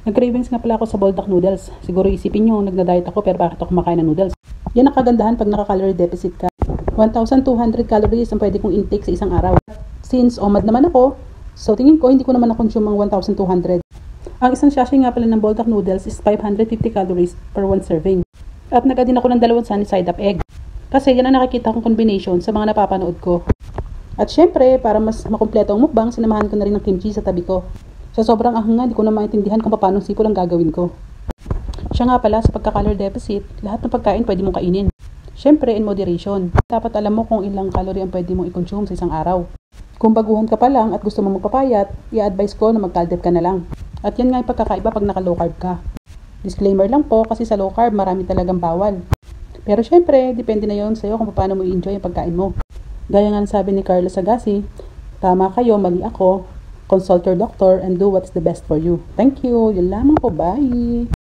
Nag-cravings nga pala ako sa bulldog noodles. Siguro isipin nyo, nagda-diet ako pero bakit ako kumakain ng noodles? Yan ang kagandahan pag naka-calorie deficit ka. 1,200 calories ang pwede kong intake sa isang araw. Since OMAD naman ako, so tingin ko hindi ko naman na-consume ang 1,200. Ang isang sachet nga pala ng bulldog noodles is 550 calories per one serving. At nag-add din ako ng 2 sunny side up egg. Kasi yan ang nakikita kong combination sa mga napapanood ko. At syempre, para mas makumpleto ang mukbang, sinamahan ko na rin ng kimchi sa tabi ko. Sa sobrang ahanga, di ko na maintindihan kung paano sipol ang gagawin ko. Siya nga pala, sa pagka-calorie deficit, lahat ng pagkain pwede mong kainin. Syempre, in moderation. Dapat alam mo kung ilang calorie ang pwede mong i-consume sa isang araw. Kung baguhan ka pa lang at gusto mo magpapayat, i-advise ko na mag-caldep ka na lang. At yan nga yung pagkakaiba pag naka-low carb ka. Disclaimer lang po kasi sa low carb marami talagang bawal. Pero syempre, depende na yon sa'yo kung paano mo i-enjoy ang pagkain mo. Gaya nga sabi ni Carlos Agassi, tama kayo, mali ako. Consult your doctor and do what's the best for you. Thank you. Yun lamang po. Bye!